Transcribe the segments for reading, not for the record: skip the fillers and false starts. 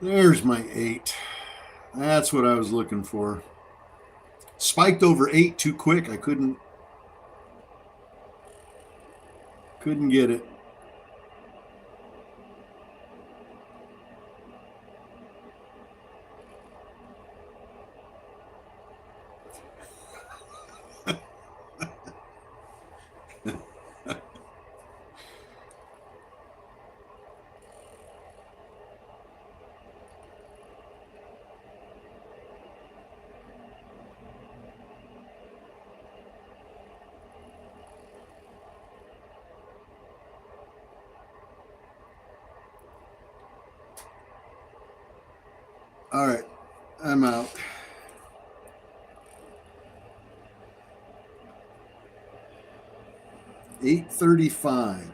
There's my 8. That's what I was looking for. Spiked over 8 too quick. I couldn't get it. All right, I'm out. $8.35.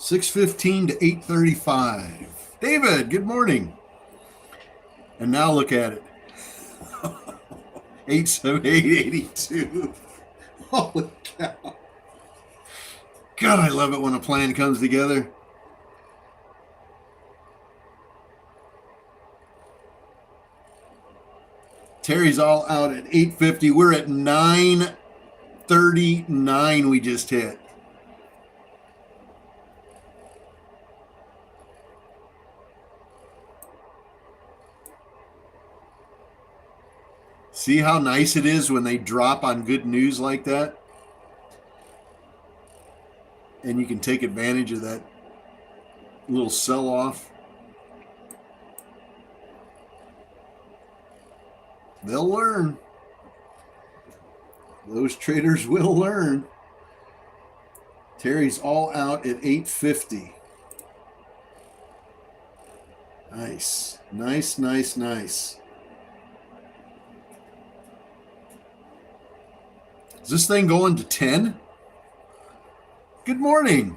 $6.15 to $8.35. David, good morning. And now look at it. 878.82. Holy cow. God, I love it when a plan comes together. Terry's all out at 850. We're at 939 we just hit. See how nice it is when they drop on good news like that? And you can take advantage of that little sell off. They'll learn. Those traders will learn. Terry's all out at 850. Nice. Nice, nice, nice. Is this thing going to 10? Good morning.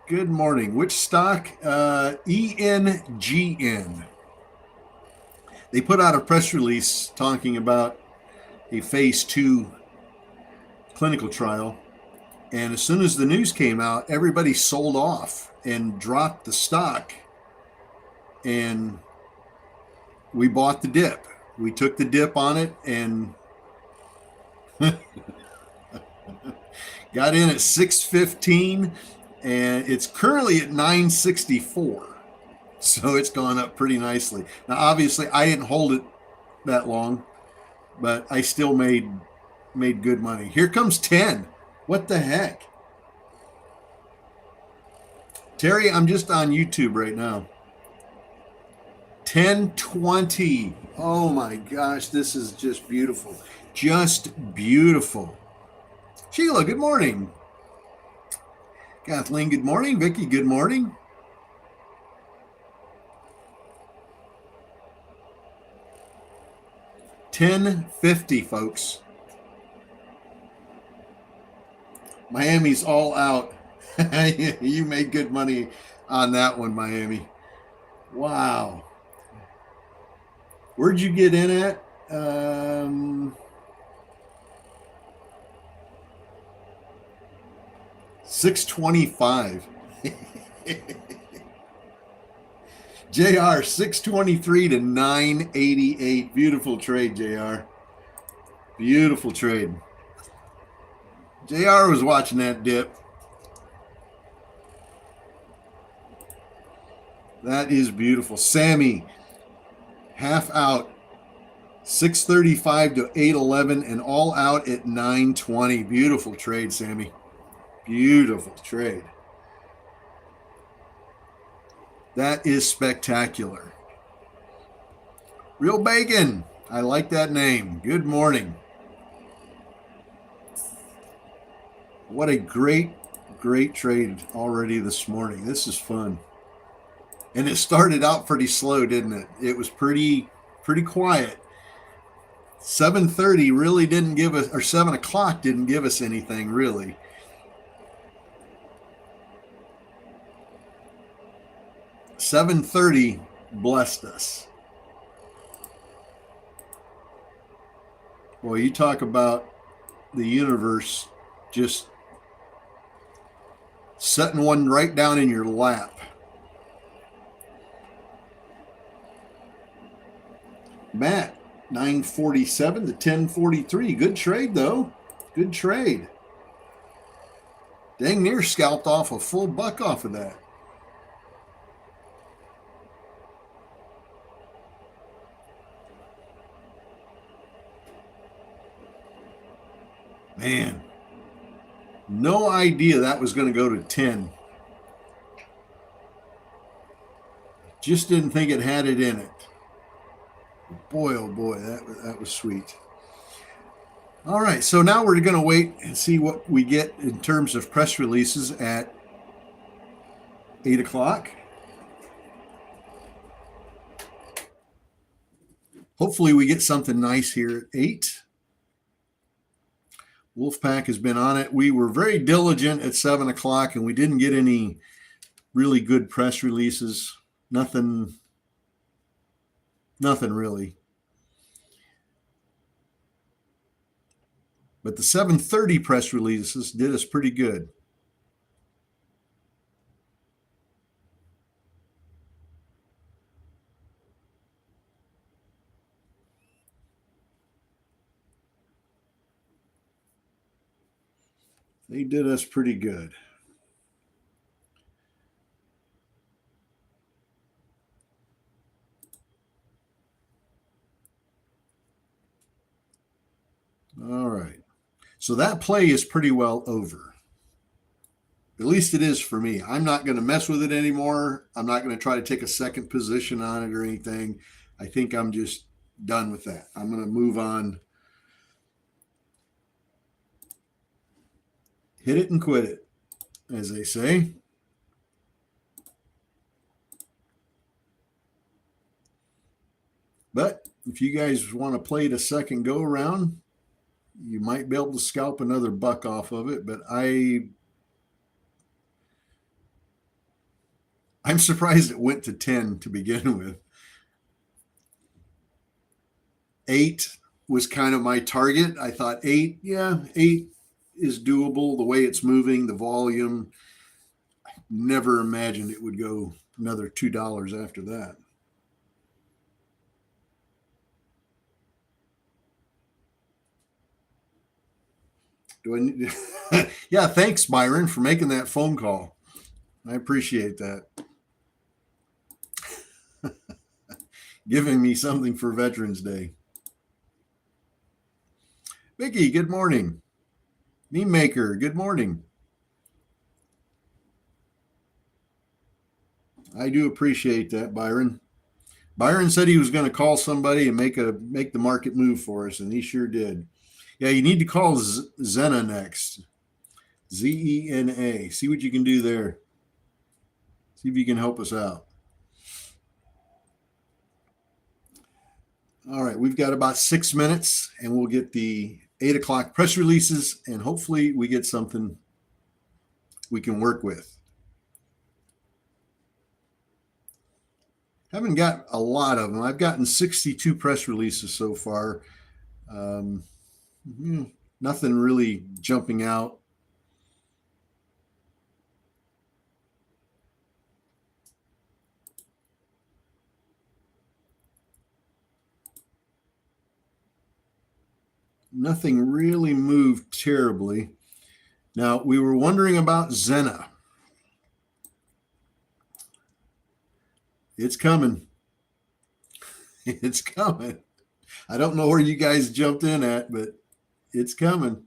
Good morning. Which stock? ENGN. They put out a press release talking about a phase 2 clinical trial. And as soon as the news came out, everybody sold off and dropped the stock. And we bought the dip. We took the dip on it and got in at 615, and it's currently at 964. So it's gone up pretty nicely. Now, obviously, I didn't hold it that long, but I still made good money. Here comes 10. What the heck? Terry, I'm just on YouTube right now. 1020. Oh my gosh, this is just beautiful. Just beautiful. Sheila, good morning. Kathleen, good morning. Vicky, good morning. $10.50, folks. Miami's all out. You made good money on that one, Miami. Wow. Where'd you get in at? 625. JR 623 to 988. Beautiful trade, JR. Beautiful trade. JR was watching that dip. That is beautiful. Sammy, half out, 635 to 811, and all out at 920. Beautiful trade, Sammy. Beautiful trade. That is spectacular. Real Bacon. I like that name. Good morning. What a great trade already this morning. This is fun. And it started out pretty slow, didn't it? It was pretty quiet. 7:30 really didn't give us, or 7 o'clock didn't give us anything really. $7:30 blessed us. Well, you talk about the universe just setting one right down in your lap. Matt, 947 to 1043. Good trade, though. Good trade. Dang near scalped off a full buck off of that. Man, no idea that was going to go to 10. Just didn't think it had it in it. Boy, oh boy, that was sweet. All right, so now we're going to wait and see what we get in terms of press releases at 8 o'clock. Hopefully we get something nice here at 8. Wolfpack has been on it. We were very diligent at 7 o'clock, and we didn't get any really good press releases. Nothing really. But the 7:30 press releases did us pretty good. They did us pretty good. All right. So that play is pretty well over. At least it is for me. I'm not going to mess with it anymore. I'm not going to try to take a second position on it or anything. I think I'm just done with that. I'm going to move on. Hit it and quit it, as they say. But if you guys want to play it a second go around, you might be able to scalp another buck off of it. But I'm surprised it went to 10 to begin with. 8 was kind of my target. I thought 8 is doable. The way it's moving, the volume. I never imagined it would go another $2 after that. Do I need yeah, thanks, Byron, for making that phone call. I appreciate that. Giving me something for Veterans Day. Vicky, good morning. Meme Maker, good morning. I do appreciate that, Byron. Byron said he was going to call somebody and make the market move for us, and he sure did. Yeah, you need to call Zena next. Zena. See what you can do there. See if you can help us out. All right, we've got about 6 minutes, and we'll get the 8 o'clock press releases, and hopefully we get something we can work with. Haven't got a lot of them. I've gotten 62 press releases so far. Nothing really jumping out. Nothing really moved terribly. Now, we were wondering about Zena. It's coming. It's coming. I don't know where you guys jumped in at, but it's coming.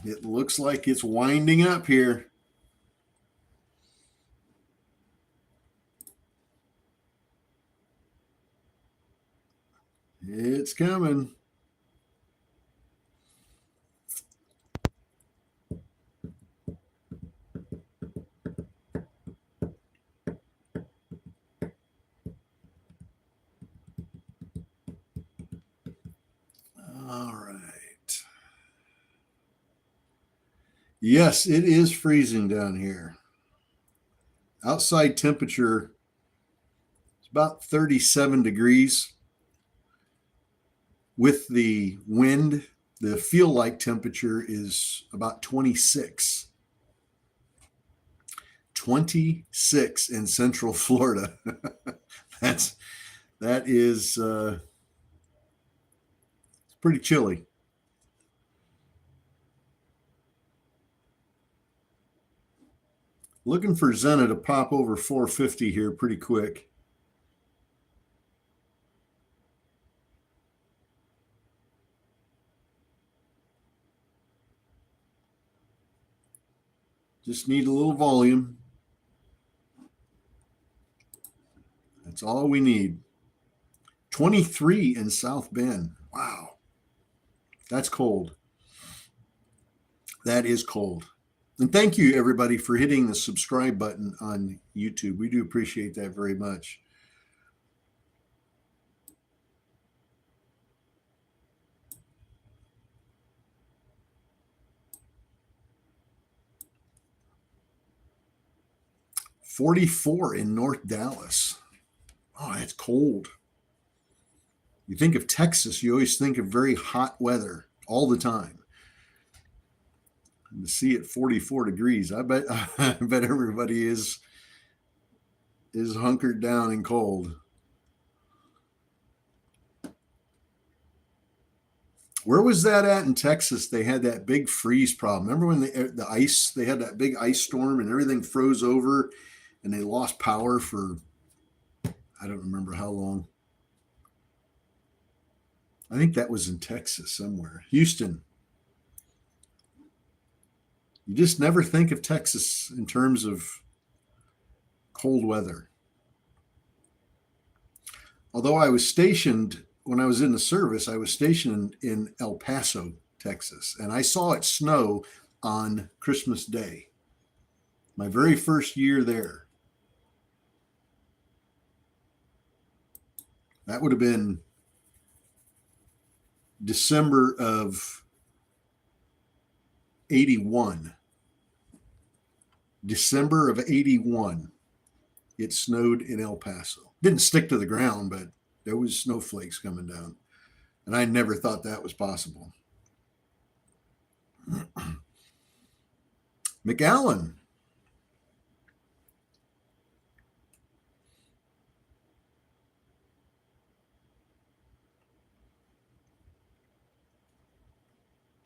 It looks like it's winding up here. It's coming. All right. Yes, it is freezing down here. Outside temperature is about 37 degrees. With the wind, the feel-like temperature is about 26. 26 in Central Florida. that is pretty chilly. Looking for Zena to pop over 450 here pretty quick. Just need a little volume. That's all we need. 23 in South Bend. Wow. That's cold. That is cold. And thank you, everybody, for hitting the subscribe button on YouTube. We do appreciate that very much. $44 in North Dallas. Oh, that's cold. You think of Texas, you always think of very hot weather all the time. And to see it 44 degrees, I bet everybody is hunkered down and cold. Where was that at in Texas? They had that big freeze problem. Remember when the ice, they had that big ice storm and everything froze over and they lost power for, I don't remember how long. I think that was in Texas somewhere. Houston. You just never think of Texas in terms of cold weather. Although I was stationed, when I was in the service, I was stationed in El Paso, Texas, and I saw it snow on Christmas Day. My very first year there. That would have been December of 81. December of 81. It snowed in El Paso. Didn't stick to the ground, but there was snowflakes coming down. And I never thought that was possible. McAllen.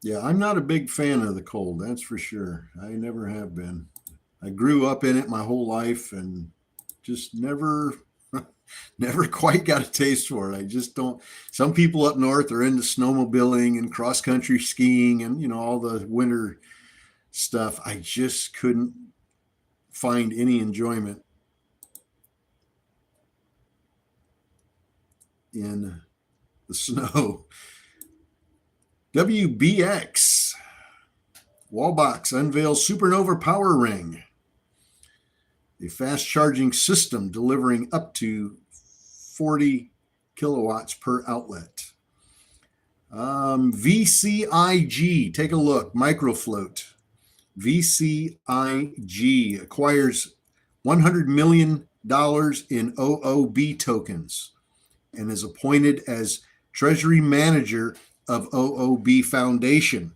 Yeah, I'm not a big fan of the cold, that's for sure. I never have been. I grew up in it my whole life and just never quite got a taste for it. I just don't. Some people up north are into snowmobiling and cross country skiing and, you know, all the winter stuff. I just couldn't find any enjoyment in the snow. WBX. Wallbox unveils Supernova Power Ring, a fast charging system delivering up to 40 kilowatts per outlet. VCIG, take a look, Microfloat. VCIG acquires $100 million in OOB tokens and is appointed as Treasury Manager of OOB Foundation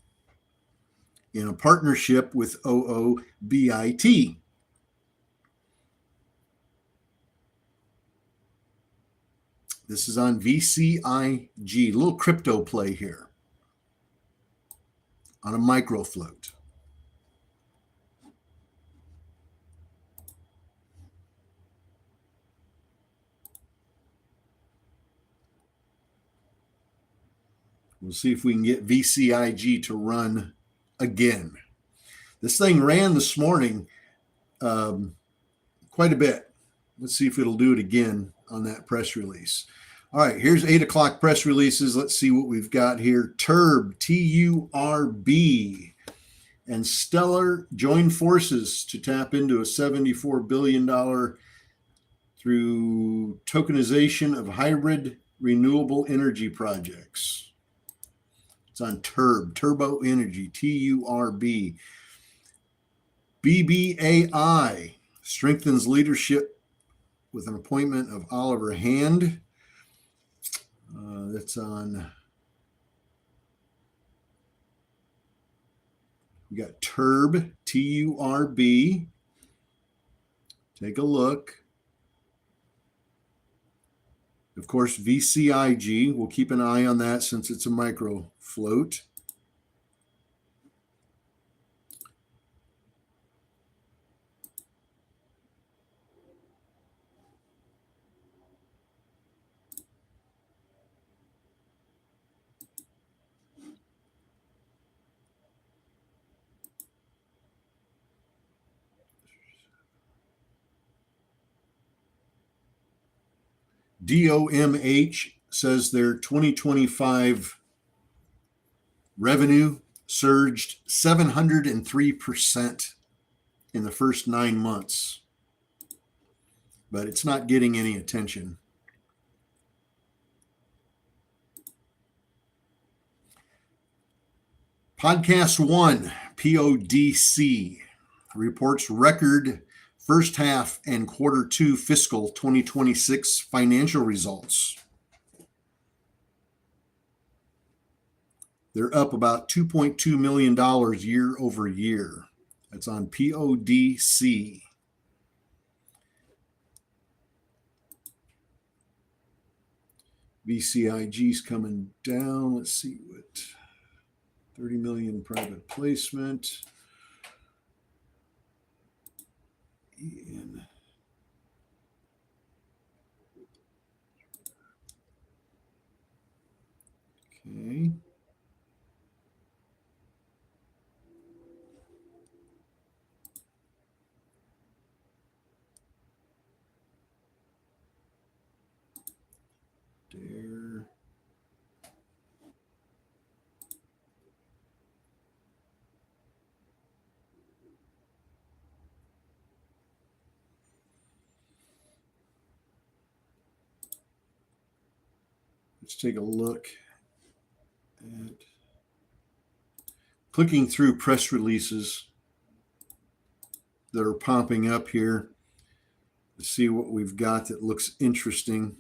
in a partnership with OOBIT. This is on VCIG, little crypto play here on a Microfloat. We'll see if we can get VCIG to run again. This thing ran this morning quite a bit. Let's see if it'll do it again on that press release. All right, here's 8 o'clock press releases. Let's see what we've got here. TURB, T-U-R-B, and Stellar join forces to tap into a $74 billion through tokenization of hybrid renewable energy projects. It's on TURB, Turbo Energy, T-U-R-B. BBAI strengthens leadership with an appointment of Oliver Hand. That's on. We got Turb, TURB. Take a look. Of course, VCIG. We'll keep an eye on that since it's a micro float. DOMH says their 2025 revenue surged 703% in the first 9 months, but it's not getting any attention. Podcast One, PODC, reports record first half and quarter two fiscal 2026 financial results. They're up about $2.2 million year over year. That's on PODC. VCIG's coming down. Let's see what 30 million private placement. Okay. There. Let's take a look at clicking through press releases that are popping up here to see what we've got that looks interesting.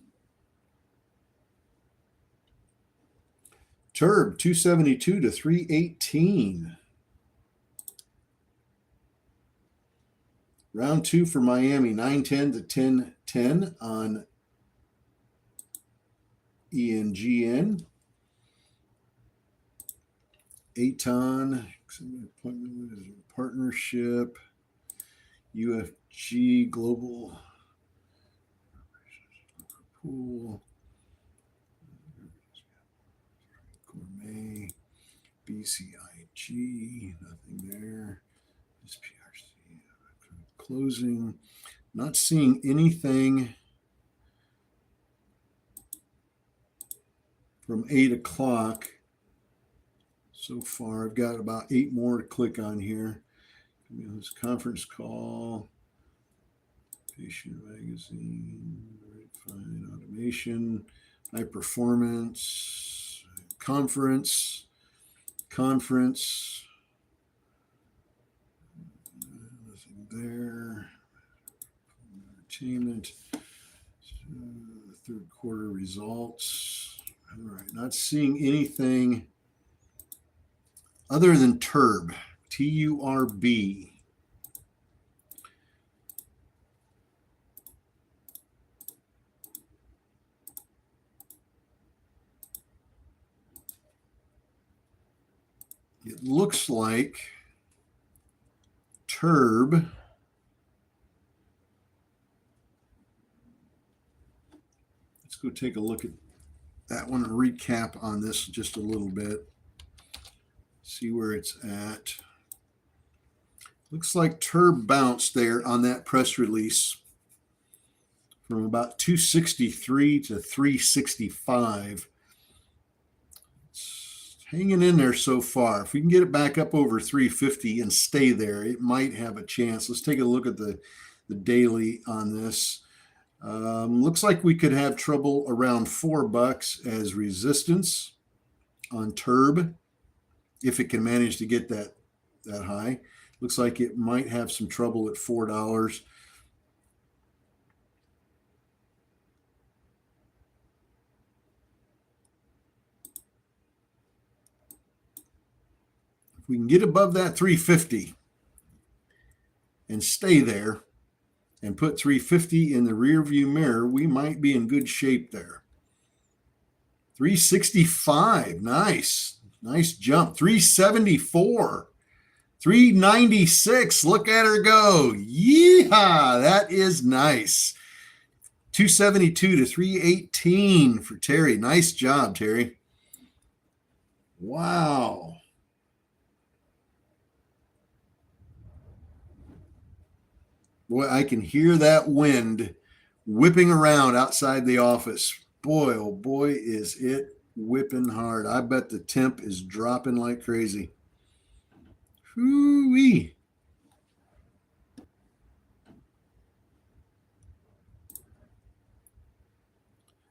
Turb 272 to 318. Round two for Miami 910 to 1010 on ENGN. Aton partnership. UFG Global Pool. Gourmet. BCIG. Nothing there. SPRC. Closing. Not seeing anything from 8 o'clock so far. I've got about 8 more to click on here. This conference call, patient magazine, fine automation, high performance, conference, nothing there, entertainment, third quarter results. All right, not seeing anything other than Turb, TURB. It looks like Turb let's go take a look at that one and recap on this just a little bit. See where it's at. Looks like Turb bounced there on that press release from about 263 to 365. It's hanging in there so far. If we can get it back up over 350 and stay there, it might have a chance. Let's take a look at the daily on this. Looks like we could have trouble around $4 as resistance on Turb if it can manage to get that high. Looks like it might have some trouble at $4. we can get above that 350 and stay there and put 350 in the rear view mirror, we might be in good shape there. 365, nice jump. 374, 396, look at her go. Yeehaw, that is nice. 272 to 318 for Terry. Nice job, Terry. Wow. Boy, I can hear that wind whipping around outside the office. Boy, oh boy, is it whipping hard. I bet the temp is dropping like crazy. Hoo-wee.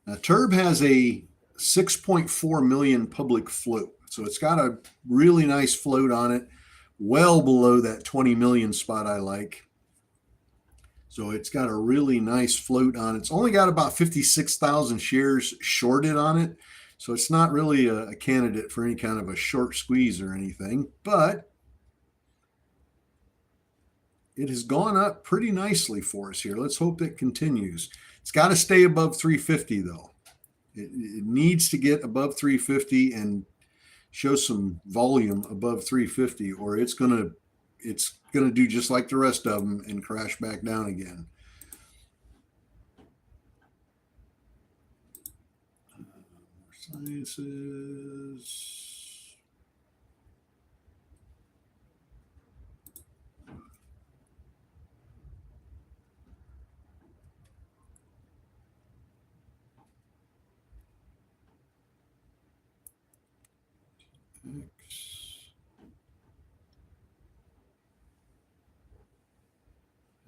Now, Turb has a 6.4 million public float. So it's got a really nice float on it, well below that 20 million spot I like. So it's got a really nice float on it. It's only got about 56,000 shares shorted on it. So it's not really a candidate for any kind of a short squeeze or anything, but it has gone up pretty nicely for us here. Let's hope it continues. It's got to stay above 350 though. It needs to get above 350 and show some volume above 350, or it's gonna do just like the rest of them and crash back down again. Sciences.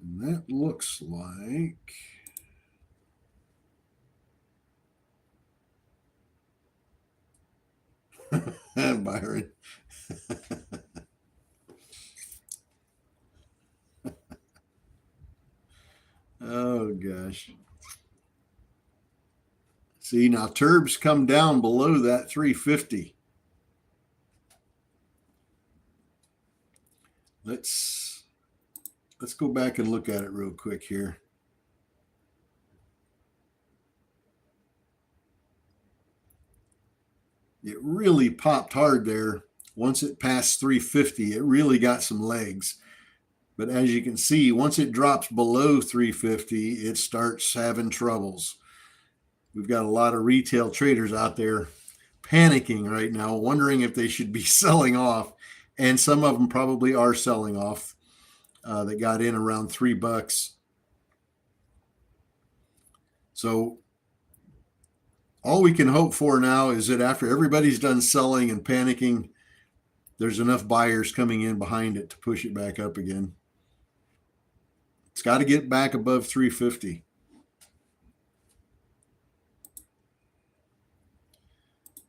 And that looks like Byron. Oh gosh. See, now Turb's come down below that 350. Let's go back and look at it real quick here. It really popped hard there. Once it passed 350, it really got some legs. But as you can see, once it drops below 350, it starts having troubles. We've got a lot of retail traders out there panicking right now, wondering if they should be selling off. And some of them probably are selling off. They got in around $3. So all we can hope for now is that after everybody's done selling and panicking, there's enough buyers coming in behind it to push it back up again. It's got to get back above 350.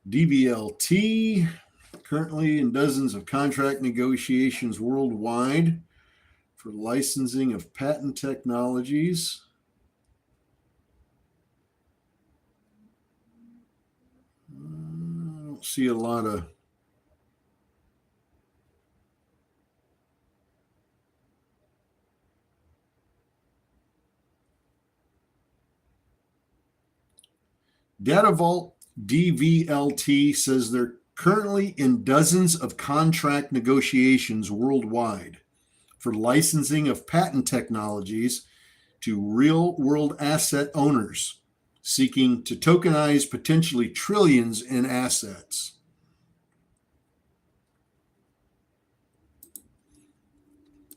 DVLT, currently in dozens of contract negotiations worldwide for licensing of patent technologies. I don't see a lot of DataVault DVLT says they're currently in dozens of contract negotiations worldwide for licensing of patent technologies to real-world asset owners seeking to tokenize potentially trillions in assets.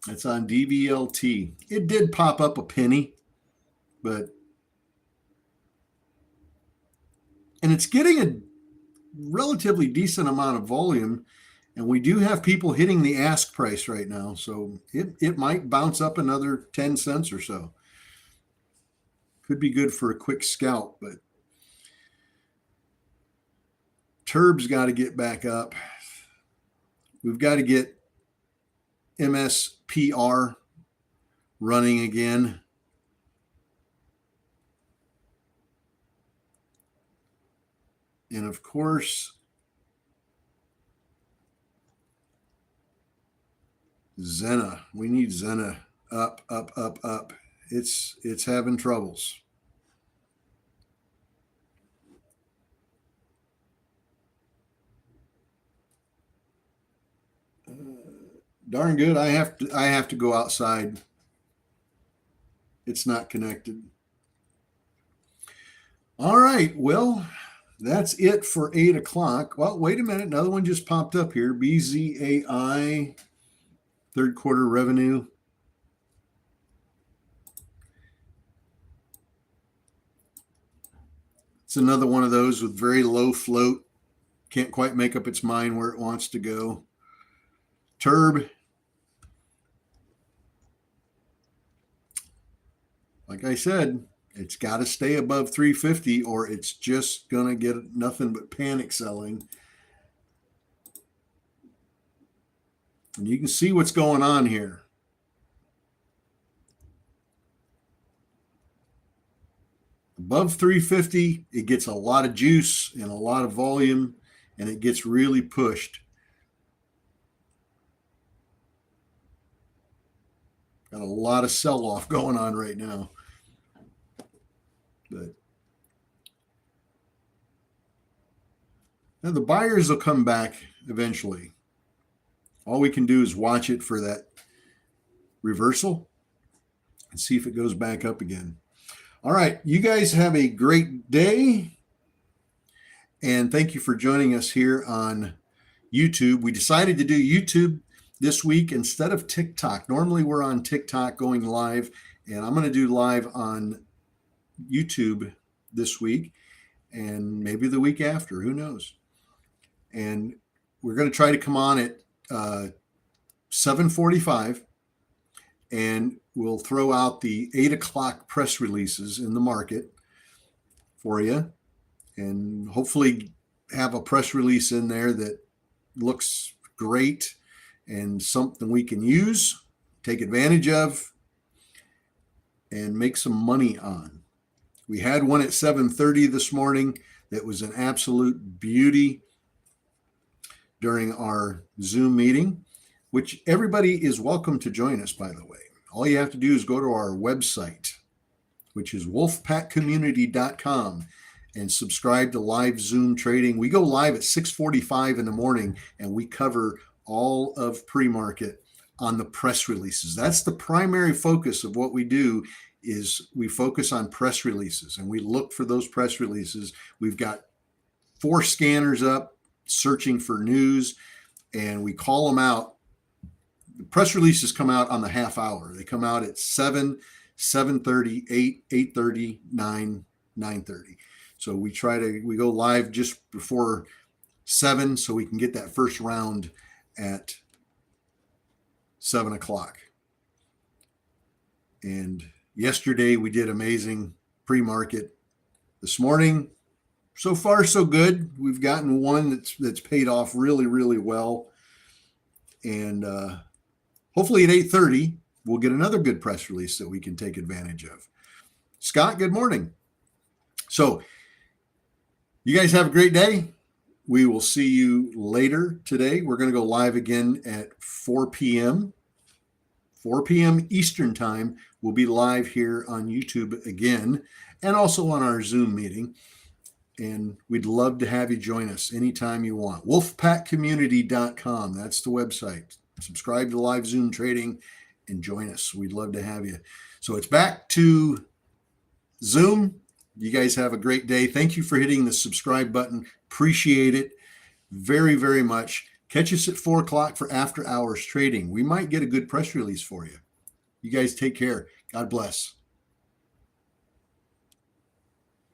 That's on DVLT. It did pop up a penny, and it's getting a relatively decent amount of volume, and we do have people hitting the ask price right now, so it might bounce up another 10 cents or so. Could be good for a quick scalp, but Turb's got to get back up. We've got to get MSPR running again. And of course, Zena. We need Zena up, up, up, up. It's having troubles. Darn good. I have to go outside. It's not connected. All right. Well, that's it for 8 o'clock. Well, wait a minute. Another one just popped up here. BZAI, third quarter revenue. It's another one of those with very low float. Can't quite make up its mind where it wants to go. Turb. Like I said, it's got to stay above 350 or it's just going to get nothing but panic selling. And you can see what's going on here. Above 350, it gets a lot of juice and a lot of volume, and it gets really pushed. Got a lot of sell-off going on right now. But now the buyers will come back eventually. All we can do is watch it for that reversal and see if it goes back up again. All right, you guys have a great day. And thank you for joining us here on YouTube. We decided to do YouTube this week instead of TikTok. Normally we're on TikTok going live, and I'm going to do live on YouTube this week and maybe the week after, who knows. And we're going to try to come on at 7:45, and we'll throw out the 8 o'clock press releases in the market for you, and hopefully have a press release in there that looks great and something we can use, take advantage of, and make some money on. We had one at 7:30 this morning that was an absolute beauty during our Zoom meeting, which everybody is welcome to join us, by the way. All you have to do is go to our website, which is wolfpackcommunity.com, and subscribe to live Zoom trading. We go live at 6:45 in the morning, and we cover all of pre-market on the press releases. That's the primary focus of what we do, is we focus on press releases, and we look for those press releases. We've got 4 scanners up searching for news, and we call them out. The press releases come out on the half hour. They come out at 7, 7:30, 8, 8:30, 9, 9:30. So we go live just before 7 so we can get that first round at 7 o'clock. And yesterday we did amazing pre-market. This morning, so far so good. We've gotten one that's paid off really, really well. And hopefully at 8:30, we'll get another good press release that we can take advantage of. Scott, good morning. So you guys have a great day. We will see you later today. We're going to go live again at 4 p.m. 4 p.m. Eastern time. We'll be live here on YouTube again, and also on our Zoom meeting. And we'd love to have you join us anytime you want. wolfpackcommunity.com. That's the website. Subscribe to live Zoom trading and join us. We'd love to have you. So it's back to Zoom. You guys have a great day. Thank you for hitting the subscribe button. Appreciate it very, very much. Catch us at 4 o'clock for after hours trading. We might get a good press release for you. You guys take care. God bless.